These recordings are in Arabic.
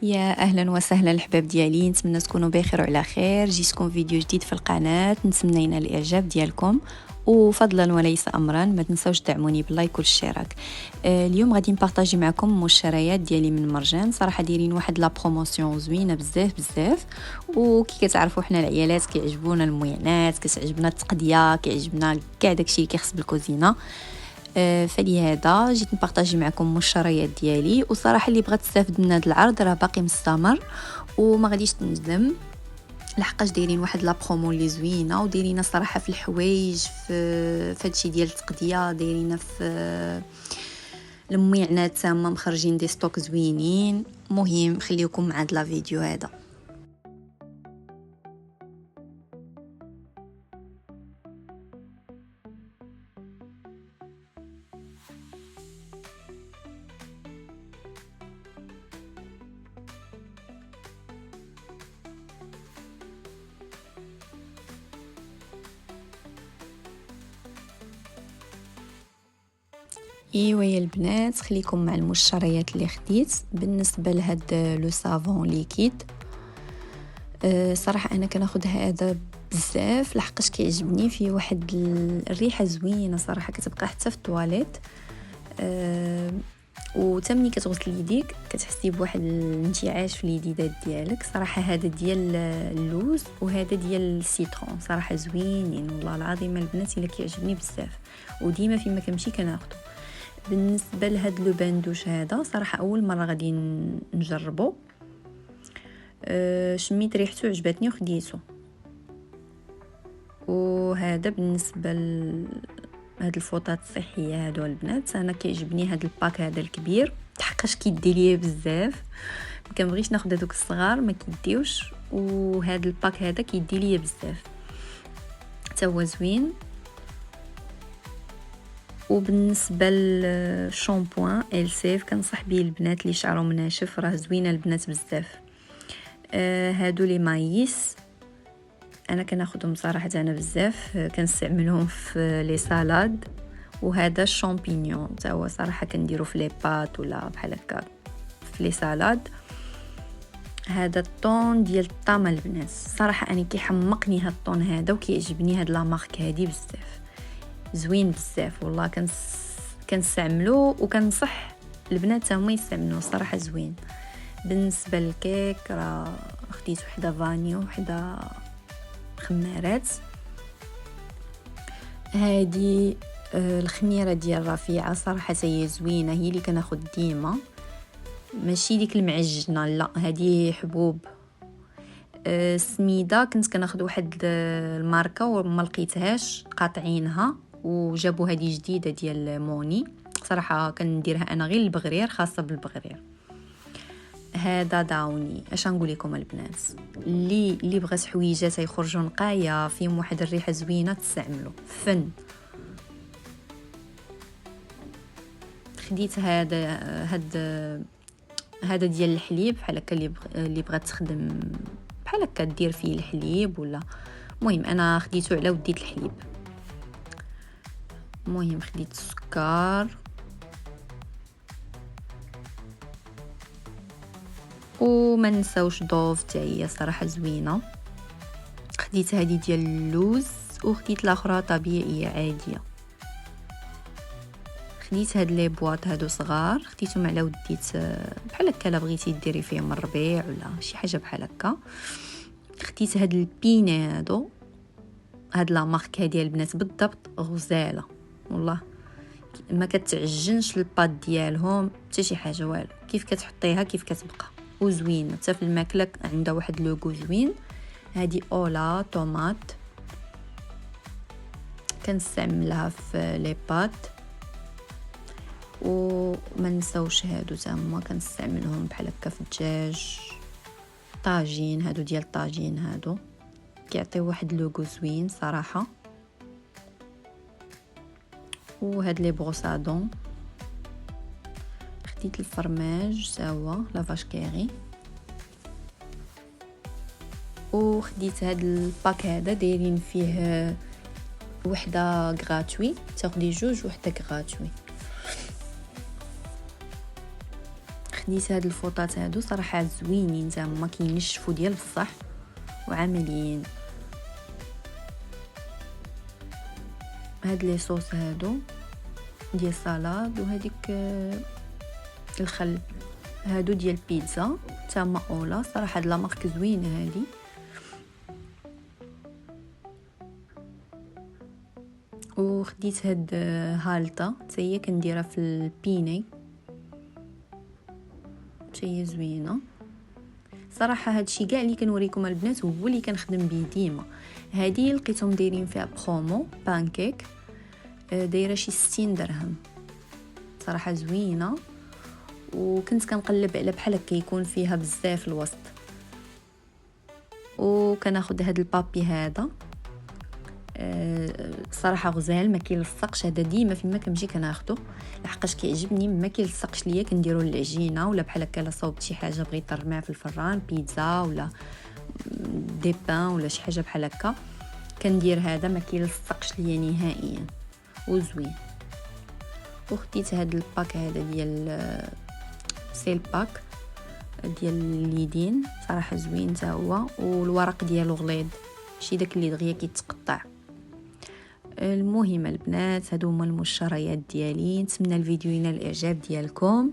يا اهلا وسهلا الحباب ديالي، نتمنى تكونوا بخير وعلى خير. جيتكم فيديو جديد في القناه، نتمنى ينال الاعجاب ديالكم، وفضلا وليس امرا ما تنساوش تدعموني باللايك والاشتراك. اليوم غادي نبارطاجي معكم مشتريات ديالي من مرجان. صراحه دايرين واحد لا بروموسيون زوينه بزاف بزاف، وكي كتعرفوا حنا العيالات كيعجبونا الموينات، كتعجبنا التقديه، كيعجبنا كاع داكشي اللي كيخص بالكوزينه. فلهذا جيت نبارطاجي معكم مشتريات ديالي، وصراحه اللي بغات تستافد من هذا العرض راه باقي مستمر وما غاديش تندم، لحقاش دايرين واحد لا برومو اللي زوينه، ودايرين صراحه في الحوايج، في هادشي ديال التقديه، دايرين في الميعنات تما مخرجين دي ستوك زوينين. مهم خليكم مع هاد لا فيديو هذا. ايوا يا البنات، خليكم مع المشتريات اللي خديت. بالنسبه لهاد لو سافون ليكيد، صراحه انا كناخذ هذا بزاف لحقاش كيعجبني، فيه واحد الريحه زوينه صراحه، كتبقى حتى في الطواليت. وتمني كتغسل يديك كتحسي بواحد الانتعاش في اليديدات ديالك. صراحه هذا ديال اللوز وهذا ديال السيترون صراحه زوينين والله العظيم البنات، الا كيعجبني بزاف وديما فيما كنمشي كناخذه. بالنسبه لهاد لو باندوش هذا صراحه اول مره غادي نجربه، شميت ريحته عجبتني وخديته. وهذا بالنسبه هاد الفوطات الصحيه هادو البنات، انا كيعجبني هاد الباك هذا الكبير حقاش كيدي ليا بزاف، ما كنبغيش ناخذ هذوك الصغار ما كيديوش، وهاد الباك هذا كيدي ليا بزاف حتى هو زوين. وبالنسبه للشامبوان السيف كنصح بيه البنات اللي شعرهم ناشف، راه زوينه البنات بزاف. هادو لي مايس انا كناخذهم صراحه انا بزاف، كنستعملهم في لي سالاد. وهذا الشامبينيون حتى هو صراحه كنديرو في لي بات ولا بحال هكا في لي سالاد. هذا الطون ديال الطامه البنات، صراحه انا كيحمقني هذا الطون هذا وكيعجبني هاد لا مارك هذه بزاف، زوين بزاف والله. كنستعملو وكنصح البنات هما يستعملوه صراحه زوين. بالنسبه للكيك راه خديت وحده فانيو وحده خمارات. هذه الخميره ديال رفيعه صراحه هي زوينه، هي اللي كناخذ ديما، ماشي ديك المعجنه لا، هذه حبوب سميده. كنت كناخذ واحد الماركه وما لقيتهاش قاطعينها، وجابوا هذه جديده ديال موني، صراحه كنديرها انا غير البغرير، خاصه بالبغرير. هذا داوني. اش نقول لكم البنات، اللي بغات حويجات يخرجوا نقايه فيهم واحد الريحه زوينه تستعملوا فن. خديت هذا ديال الحليب بحال هكا، اللي بغات تخدم بحال هكا دير فيه الحليب ولا، المهم انا خديته على وديت الحليب. المهم خديت السكر وما نساوش ضوف حتى هي صراحه زوينه. خديت هذه ديال اللوز وخديت الاخرى طبيعيه عاديه. خديت هاد لي بواط هادو صغار، خديتهم على وديت بحال هكا الا بغيتي ديري فيهم الربيع ولا شي حاجه بحال هكا. خديت هاد البيني هادو، هاد لا مارك هادي البنات بالضبط غزاله والله، ما كتعجنش الباد ديالهم حتى شي حاجه والو، كيف كتحطيها كيف كتبقى وزوينه حتى في الماكله، عندها واحد لوغو زوين. هادي اولا طوماط كنستعملها في لي بات. وما نساوش هادو تما كنستعملهم بحال هكا في الدجاج، طاجين هادو ديال الطاجين هادو كيعطيو واحد لوغو زوين صراحه. وهاد لي بروسادون خديت الفرماج سوا لا فاش كيري. وخديت هاد الباك هذا دايرين فيه وحده غراتوي، تاخدي جوج وحده غراتوي. خديت هاد الفوطات هادو صراحه زوينين زعما كينشفوا ديال بصح وعمليين. هاد لي صوص هادو ديال سالاد، وهذيك الخل هادو ديال بيتزا تما اولا. صراحه هاد لا مارك زوينه هادي. وخديت هاد هالطه حتى هي كنديرها في البيني، حتى هي زوينه صراحه. هادشي كاع اللي كنوريكم البنات هو اللي كنخدم به ديما. هادي لقيتهم دايرين فيها برومو بانكيك، دايره شي 60 درهم صراحه زوينه. وكنت كنقلب على بحال هكا يكون فيها بزاف الوسط. وكناخذ هاد البابي هذا صراحه غزال ما كيلصقش. هذا ديما فيما كنمشي كناخذه لحقاش كيعجبني ما كيلصقش ليا. كنديرو للعجينه ولا بحال هكا لا صوبت شي حاجه بغيت نرميها في الفران بيتزا ولا دي بان ولا شي حاجه بحال هكا كندير هذا ما كيلصقش ليا نهائيا وزوين. وخديت هاد الباك هذا ديال سيل باك ديال اليدين صراحه زوين حتى هو. والورق ديالو غليظ ماشي داك اللي دغيا كيتقطع. المهم البنات هادو هما المشتريات ديالي. نتمنى الفيديو ينال الاعجاب ديالكم،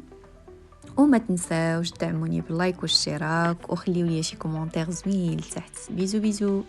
وما تنساوش دعموني باللايك والاشتراك وخليوا لي شي كومونتير زوين لتحت. بيزو بيزو.